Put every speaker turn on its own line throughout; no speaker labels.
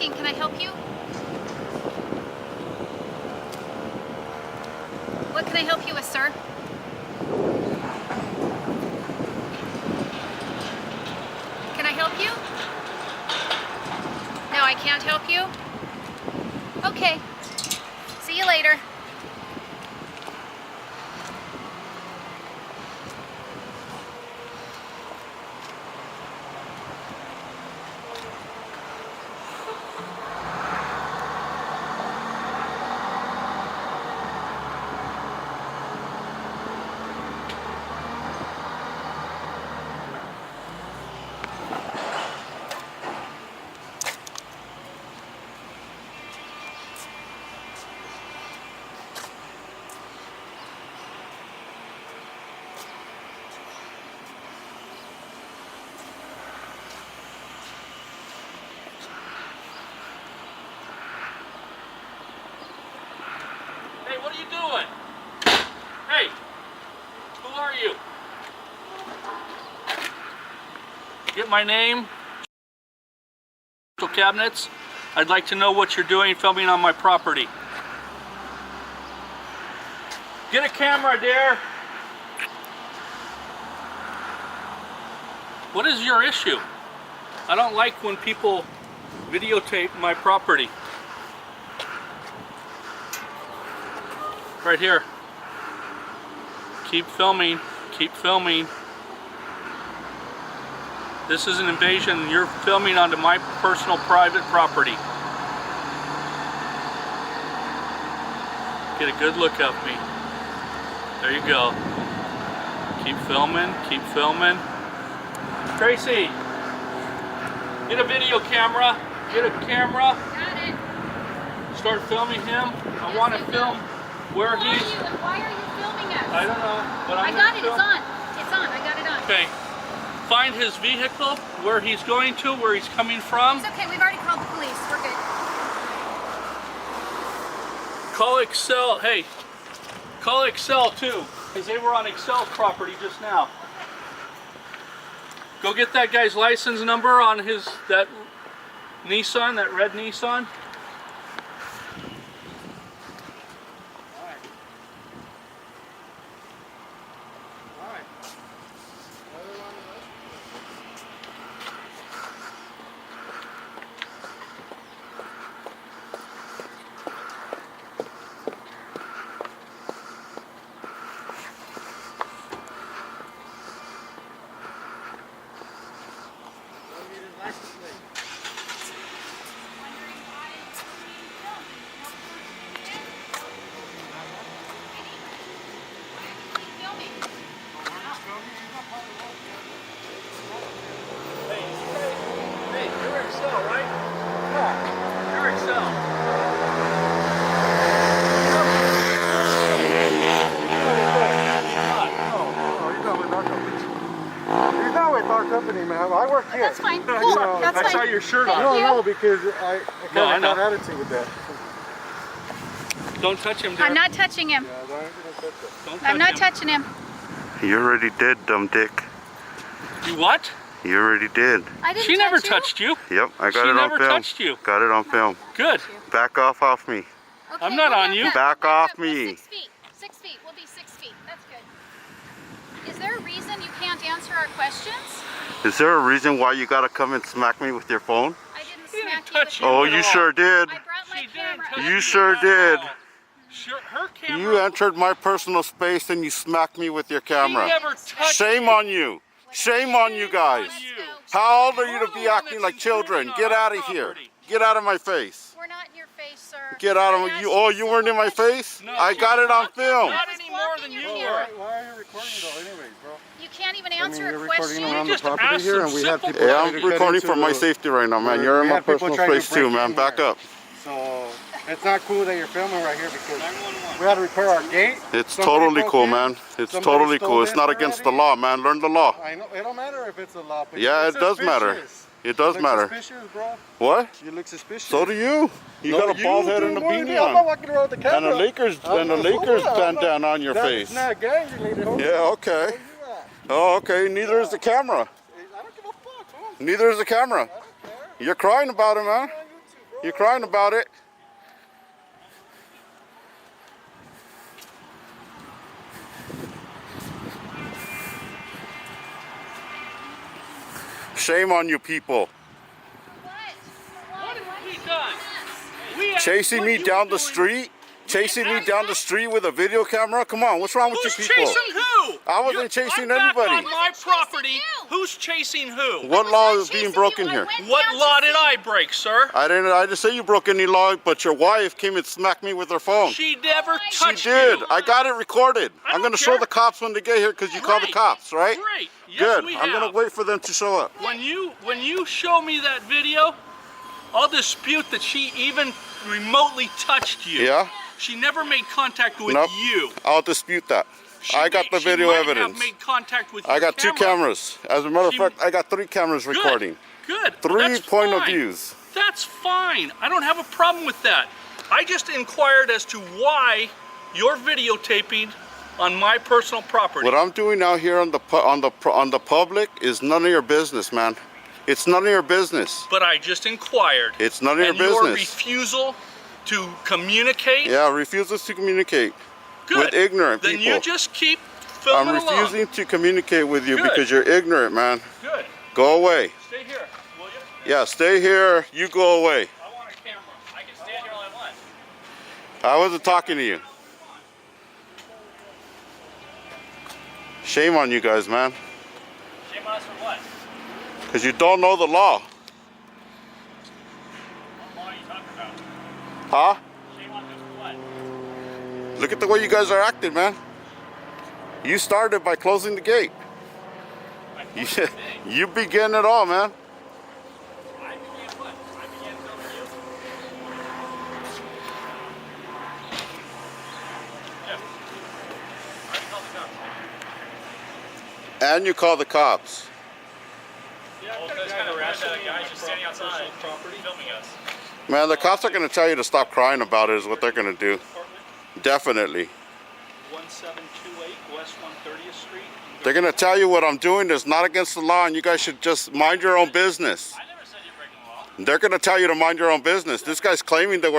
asking, can I help you? What can I help you with, sir? Can I help you? No, I can't help you? Okay. See you later.
Hey, what are you doing? Hey, who are you? Get my name. Cabinets. I'd like to know what you're doing filming on my property. Get a camera, dear. What is your issue? I don't like when people videotape my property. Right here. Keep filming. Keep filming. This is an invasion. You're filming onto my personal private property. Get a good look of me. There you go. Keep filming. Keep filming. Tracy, get a video camera. Get a camera.
Got it.
Start filming him. I want to film where he's...
Why are you filming us?
I don't know, but
I got it. It's on. It's on. I got it on.
Okay. Find his vehicle, where he's going to, where he's coming from.
It's okay. We've already called the police. We're good.
Call Excel. Hey, call Excel too, because they were on Excel's property just now. Go get that guy's license number on that Nissan, that red Nissan.
Company, man. I work here.
That's fine. Cool.
You know,
That's
I
fine.
saw your shirt
Thank
on.
you.
No, because I got
know.
an attitude with that.
Don't touch him, dear.
I'm not touching him.
Yeah, don't touch that.
Don't touch
I'm not
him.
touching him.
You already did, dumb dick.
You what?
You already did.
I didn't
She never
touch you.
touched you.
Yep, I got
She
it on
never
film.
touched you.
Got it on film.
Good.
Back off me.
Okay,
I'm not
we'll
on
back
you.
up.
Back
We'll
off
up. We'll
me.
6 feet. 6 feet. We'll be 6 feet. That's good. Is there a reason you can't answer our questions?
Is there a reason why you gotta come and smack me with your phone?
I didn't
She didn't
smack you
touch
with
you.
Oh,
at
you
all.
sure did.
I brought my
She didn't
camera.
touch
up.
You sure did.
Sure, her camera.
You entered my personal space and you smacked me with your
She
camera.
never touched
Shame on you. Shame on you guys.
you.
How old are you
You're
to
the
be
one
acting
that's
like children?
intruding
Get
on our
out of here.
property.
Get out of my face.
We're not in your face, sir.
Get out
I
of
asked
you. Oh,
a
you weren't in my
simple
face?
No,
I
she
got
was
it on
not.
film.
Not any more than you
Blocking
were.
your
Why are you recording though anyways, bro?
You can't even
I
answer
mean,
a
you're recording
question.
around the
just
property
asked
here
some
and we have
simple
people
Yeah,
trying
I'm
to get
recording
into
for my
the-
safety right now, man. You're
We
in my
have people
personal
trying to
space too,
break
man.
in
Back
here.
up.
So it's not cool that you're filming right here because
911.
we had to repair our gate.
It's
Somebody
totally
broke
cool,
in.
man. It's
Somebody
totally
stole
cool. It's
this
not against the
already.
law, man. Learn the law.
I know it don't matter if it's a law, but
Yeah,
you
it
look
does matter.
suspicious.
It does
You look
matter.
Suspicious, bro.
What?
You look suspicious.
So do you. You
No,
got a bald head
do,
and a
what do you
beanie
mean? I'm not
on.
walking around with the camera.
And a Lakers bandana on your
That
face.
is not gang related. Who
Yeah, okay.
you at?
Oh, okay. Neither is the camera.
I don't give a fuck, bro.
Neither is the camera.
I don't care.
You're crying about it, man.
On YouTube,
You're crying about it. Shame on you people.
What have we done?
Chasing me down the street? Chasing me down the street with a video camera? Come on, what's wrong with you
Who's
people?
chasing who?
I wasn't chasing
I'm back
anybody.
on my
Wasn't chasing
property.
you.
Who's chasing who?
What law is being
chasing
broken
you. I
here?
went
What
down
law
to
did
see-
I break, sir?
I didn't say you broke any law, but your wife came and smacked me with her phone.
She never
She
touched
She did.
you.
I got it recorded.
I
I'm
don't
gonna show
care.
the cops when they get here because you called the
Great.
cops, right?
Great. Yes,
Good.
we
I'm gonna
have.
wait for them to show up.
When you show me that video, I'll dispute that she even remotely touched you.
Yeah?
She never made contact with
Nope.
you.
I'll dispute that. I got the video
she might
evidence.
Have made contact with
I
your
got two
camera.
cameras. As a matter of
She-
fact, I got 3 cameras
Good.
recording.
Good.
3
That's
point of
fine.
views.
That's fine. I don't have a problem with that. I just inquired as to why you're videotaping on my personal property.
What I'm doing out here on the public is none of your business, man. It's none of your business.
But I just inquired.
It's none of your
and your
business.
refusal to communicate.
Yeah, refuses to communicate
Good.
with ignorant
then
people.
you just keep
I'm
filming along.
refusing to communicate with you
Good.
because you're ignorant, man.
Good.
Go away.
Stay here, will you?
Yeah, stay here. You go away.
I want a camera. I can stand here all I want.
I wasn't talking to you. Shame on you guys, man.
Shame on us for what?
Because you don't know the law.
What law are you talking about?
Huh?
Shame on us for what?
Look at the way you guys are acting, man. You started by closing the gate. You, you began it all, man.
I began what? I began filming you? Yeah. I already called the cops.
And you call the cops.
Yeah, well, this kind of guy's just standing outside filming us.
Man, the cops are going to tell you to stop crying about it is what they're going to do.
Apartment
Definitely.
1728 West 130th Street.
They're going to tell you what I'm doing is not against the law and you guys should just mind your own business.
I never said you're breaking the law.
They're going to tell you to mind your own business. This guy's claiming that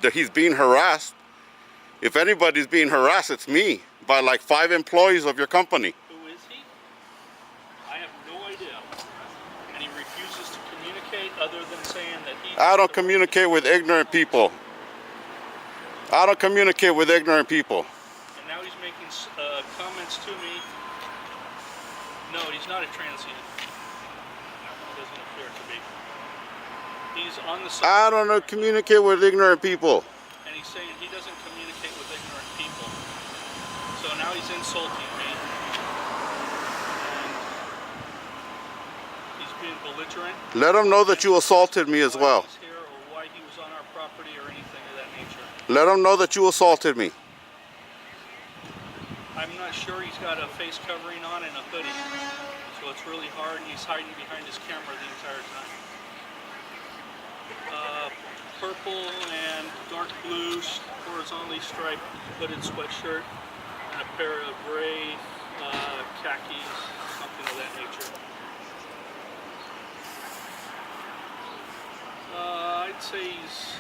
that he's being harassed. If anybody's being harassed, it's me by like 5 employees of your company.
Who is he? I have no idea. And he refuses to communicate other than saying that he...
I don't communicate with ignorant people. I don't communicate with ignorant people.
And now he's making comments to me. No, he's not a transient. It doesn't appear to be. He's on the side.
I don't know, communicate with ignorant people.
And he's saying he doesn't communicate with ignorant people. So now he's insulting me. And he's being belligerent.
Let him know that you assaulted me as well.
Why he's here or why he was on our property or anything of that nature.
Let him know that you assaulted me.
I'm not sure. He's got a face covering on and a hoodie. So it's really hard and he's hiding behind his camera the entire time. Purple and dark blue horizontally striped hooded sweatshirt and a pair of gray khakis, something of that nature. I'd say he's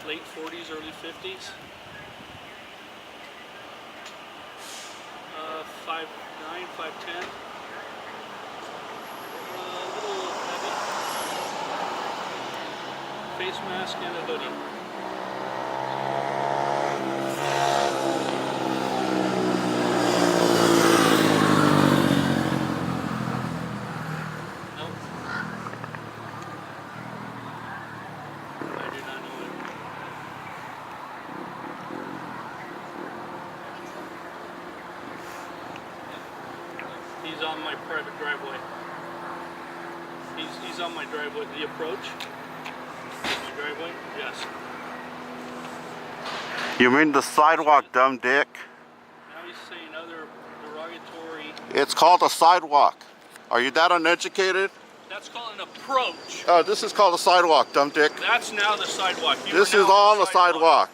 late 40s, early 50s. 5'9", 5'10". A little heavy. Face mask and a hoodie. Nope. I do not know him. He's on my private driveway. He's on my driveway. The approach. My driveway? Yes.
You mean the sidewalk, dumb dick?
Now he's saying other derogatory.
It's called a sidewalk. Are you that uneducated?
That's called an approach.
Oh, this is called a sidewalk, dumb dick.
That's now the sidewalk. You
This
are
is
now
all on the sidewalk.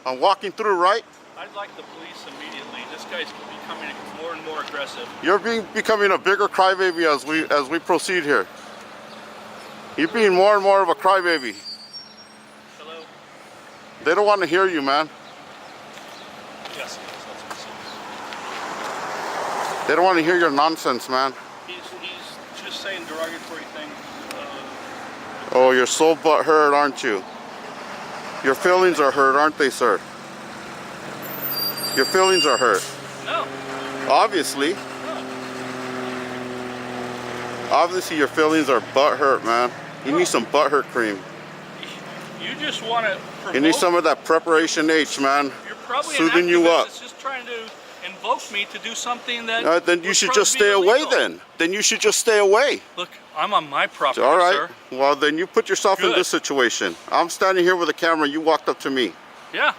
I'm walking through, right?
I'd like the police immediately. This guy's becoming more and more aggressive.
You're becoming a bigger crybaby as we proceed here. You're being more and more of a crybaby.
Hello?
They don't want to hear you, man.
Yes, that's what he
They don't want to hear your nonsense, man.
said. He's just saying derogatory things.
Oh, you're so butthurt, aren't you? Your feelings are hurt, aren't they, sir? Your feelings are hurt.
No.
Obviously.
No.
Obviously, your feelings are butthurt, man. You need some butthurt cream.
You just want to provoke.
You need some of that preparation H, man.
You're probably
Soothing
an
you
activist
up.
that's just trying to invoke me to do something that.
Then you
would
should
probably
just
be
stay away
illegal.
then. Then you should just stay away.
Look, I'm on my property,
All right.
sir.
Well, then you put yourself in
Good.
this situation. I'm standing here with a camera. You walked up to me.
Yeah.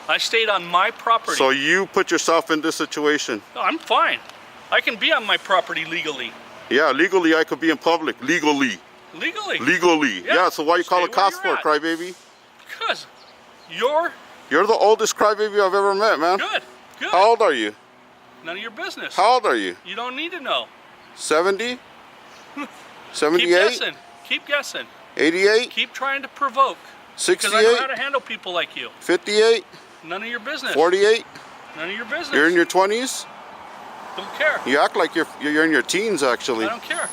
I stayed on my property.
So you put yourself in this situation.
No, I'm fine. I can be on my property legally.
Yeah, legally I could be in public. Legally.
Legally.
Legally. Yeah, so why you call
Stay
the cops
where
for,
you're at.
crybaby?
Because you're
You're the oldest crybaby I've ever met, man.
good. Good.
How old are you?
None of your business.
How old are you?
You don't need to know.
70?
Keep
78?
guessing. Keep guessing.
88?
Keep trying to provoke. Because I know
68?
how to handle people like you.
58?
None of your business.
48?
None of your business.
You're in your 20s?
Don't care.
You act like you're in your teens, actually.
I don't care.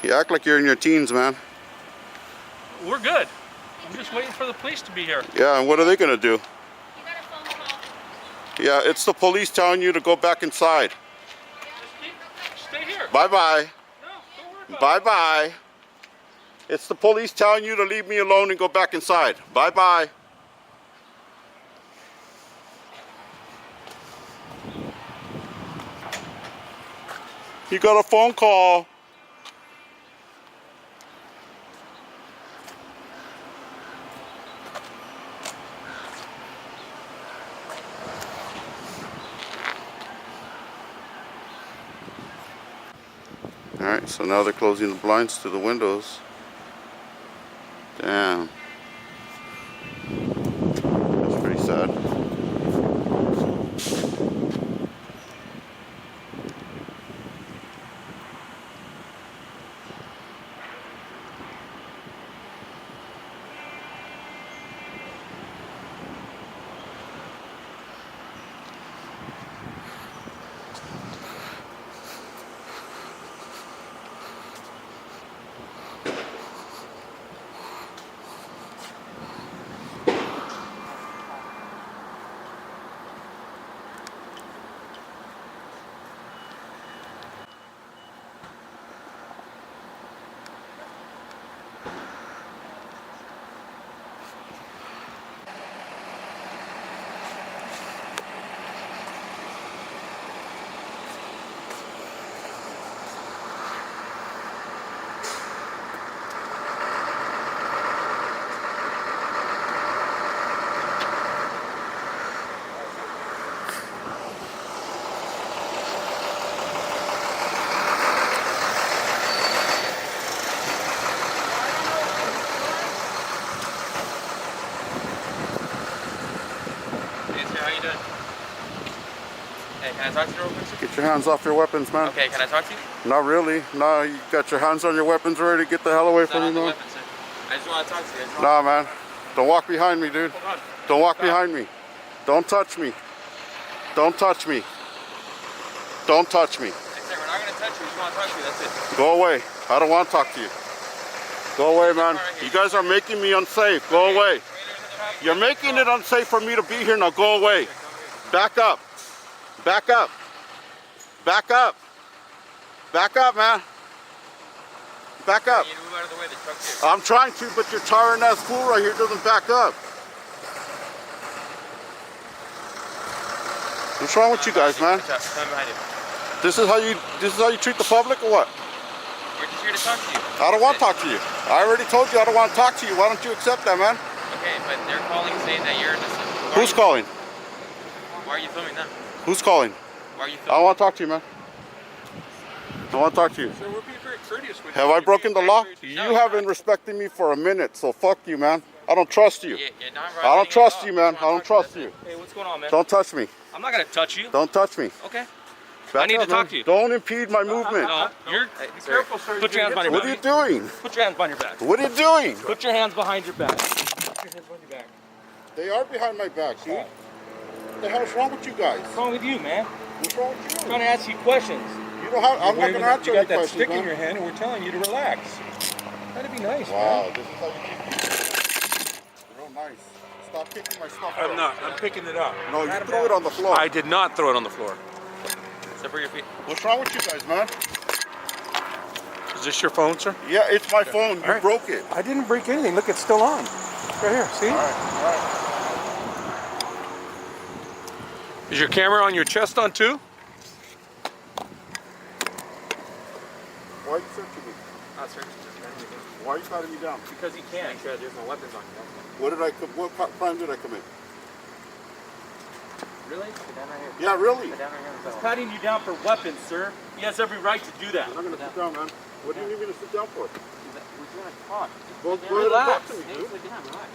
You act like you're in your teens, man.
We're good. I'm just waiting for the police to be here.
Yeah, and what are they gonna do?
You got a phone call.
Yeah, it's the police telling you to go back inside.
Just stay here.
Bye-bye.
No, don't worry about it.
Bye-bye. It's the police telling you to leave me alone and go back inside. Bye-bye. You got a phone call. All right, so now they're closing the blinds to the windows. Damn. That's pretty sad.
Hey, can I talk to you real quick, sir?
Get your hands off your weapons, man.
Okay, can I talk to you?
Not really. No, you got your hands on your weapons ready to get the hell away
It's not
from
on
me,
the
man.
weapon, sir. I just want to talk to you.
Nah, man. Don't walk behind me, dude.
Hold on.
Don't walk behind me. Don't touch me. Don't touch me. Don't touch me.
Hey, sir, we're not going to touch you. We just want to talk to you. That's it.
Go away. I don't want to talk to you. Go away, man. You guys are making me unsafe. Go away. You're making it unsafe for me to be here. Now go away. Back up. Back up. Back up. Back up, man. Back up.
You need to move out of the way. The truck's here.
I'm trying to, but your tiring ass fool right here doesn't back up. What's wrong with you guys, man?
Come behind you.
This is how you treat the public or what?
We're just here to talk to you.
I don't want to talk to you. I already told you I don't want to talk to you. Why don't you accept that, man?
Okay, but they're calling saying that you're innocent.
Who's calling?
Why are you filming them?
Who's calling?
Why are you
I
filming?
want to talk to you, man. I want to talk to you.
Sir, we're being very courteous with
Have
you.
I broken the law? You
No, you're
haven't respected me for a minute, so fuck you, man. I don't trust you.
You're not
I don't
violating
trust
any
you,
law.
man.
just
I
wanna
don't
talk to
trust
you.
you.
Hey, what's going on, man?
Don't touch me.
I'm not going to touch you.
Don't touch me.
Okay.
Back
I need
up,
to talk
man.
to you.
Don't impede my movement.
No, you're.
Careful, sir.
Put your hands behind your
What are
back.
you doing?
Put your hands behind your back.
What are you doing?
Put your hands behind your back. Put your hands behind your back.
They are behind my back, see? What the hell's wrong with you guys?
What's wrong with you, man?
What's wrong with
I'm
you?
trying to ask you questions.
You don't have, I'm not going to answer
You
any
got that
questions,
stick in
man.
your hand and we're telling you to relax. That'd be nice,
Wow,
man.
this is how you keep people. Real nice. Stop picking my stuff
I'm
up.
not. I'm picking it up.
No, you threw it on the floor.
I did not throw it on the floor.
Separate your feet.
What's wrong with you guys, man?
Is this your phone, sir?
Yeah, it's my phone. You
All right.
broke it.
I didn't break anything. Look, it's still on. Right here, see?
All right.
Is your camera on your chest on too?
Why are you searching me?
Oh, sir.
Why are you patting me down?
Because you can. Make sure there's no weapons on you.
What crime did I commit?
Really? Sit down right here.
Yeah, really.
Sit down right here.
He's patting you down for weapons, sir. He has every right to do that.
I'm not going to sit down, man. What do you need me to sit down for?
We're gonna talk.
Well, go ahead and talk to me,
Hey,
dude.
sit down, relax.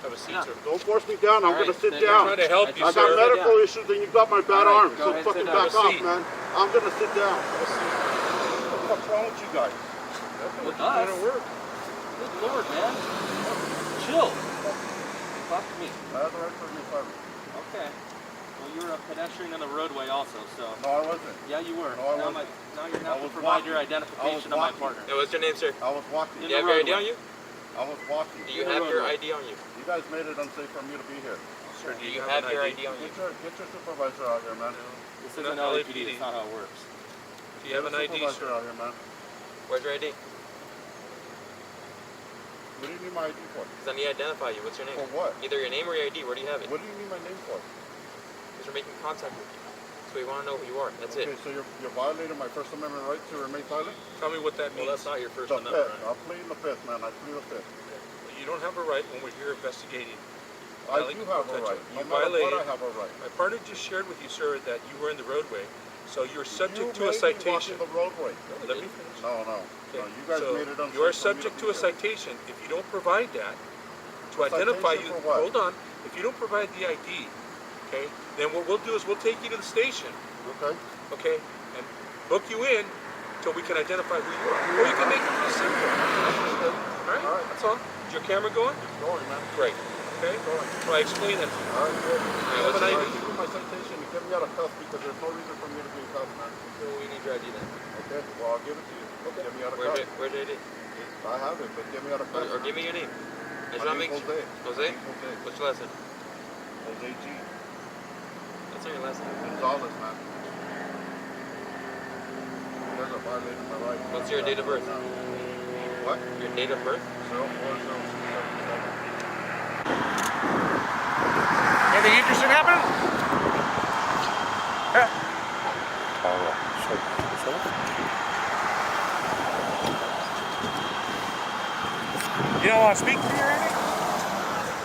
Have a seat, sir.
Don't force me down. I'm
All
going to
right,
sit
then
down.
I'm trying to help you,
I got
sir.
medical issues and you got my bad
All right,
arm.
go
So
ahead,
fucking
sit down.
back
Have a
off,
seat.
man. I'm going to sit down. What's wrong with you guys?
With us? Good Lord, man. Chill. Talk to me.
I have the right for me, private.
Okay. Well, you were a pedestrian on the roadway also, so.
No, I wasn't.
Yeah, you were.
No, I
now,
wasn't.
now you're
I
not to
was
provide your
walking.
identification
I
of
was
my
walking.
partner.
Yeah, what's your name, sir?
I was walking.
In
Do you
the
have your ID
roadway.
on you?
I was walking.
Do you have your ID on you?
You guys made it unsafe for me to be here.
Sir,
Do you have your ID on you?
Get your supervisor out here, man.
This
Not
isn't LAPD.
LAPD.
That's not how it works.
Do you have an ID,
Supervisor
sir?
out here, man.
Where's your ID?
What do you need my ID for?
Because I need to identify you. What's your name?
For what?
Either your name or your ID. Where do you have it?
What do you need my name for?
Because we're making contact with you. So we want to know who you are. That's
Okay,
it.
so you're violating my First Amendment right to remain silent?
Tell me what that
Well,
means.
that's not your first
The
amendment.
fifth. I'm pleading the fifth, man. I plead the fifth.
You don't have a right when we're here investigating.
I do have a right. No
You
matter what,
violated.
I have a right.
My partner just shared with you, sir, that you were in the roadway, so you're subject to a
You made me walk
citation.
in the roadway.
Let me finish.
No, no.
Okay,
No, you guys
so
made it unsafe
you are
for me
subject
be
to a
here.
citation if you don't provide that to identify you.
Citation for what?
Hold on. If you don't provide the ID, okay, then what we'll do is we'll take you to the station,
Okay?
okay, and book you in till we can identify who you are. Or you can make it pretty simple. All right?
All right.
That's all. Is your camera going?
It's going, man.
Great. Okay? So I explain that to you.
All right, good.
Have an
I
ID.
give you my citation to get me out of cuffs because there's no reason for me to be in cuffs, man.
So we need your ID then.
Okay? Well, I'll give it to you.
Okay.
Get me out of
Where's
cuffs.
your ID?
I have it, but get me out of cuffs.
Or give me your name. I just
My
want to make
name's
sure.
Jose.
Jose?
Jose.
What's your last name?
Jose G.
That's not your last name.
Gonzalez, man. You guys are violating my rights.
What's your date of birth?
What?
Your date of birth?
040677.
Anything interesting happening? You don't want to speak to me or anything?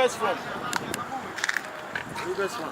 guys from? Where you guys from?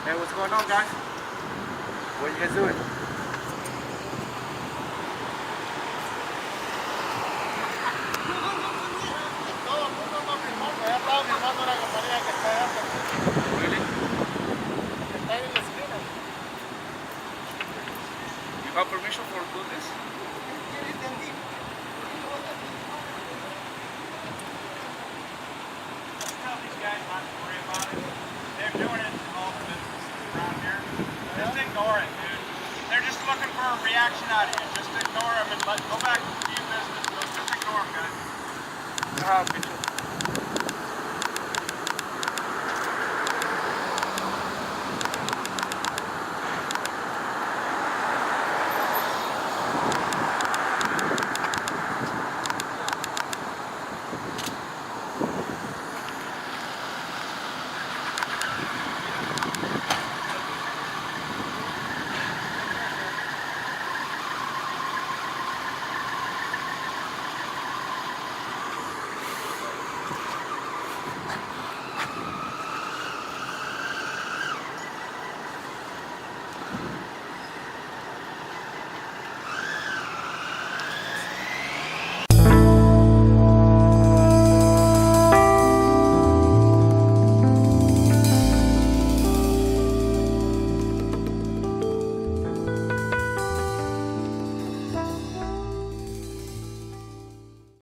Hey, what's going on, guys? What are you guys doing? Really? You have permission for doing this?
Tell these guys not to worry about it. They're doing it in all the businesses around here. Just ignore it, dude. They're just looking for a reaction out of you. Just ignore them and go back to your business. Just ignore them, guys.
I have pictures.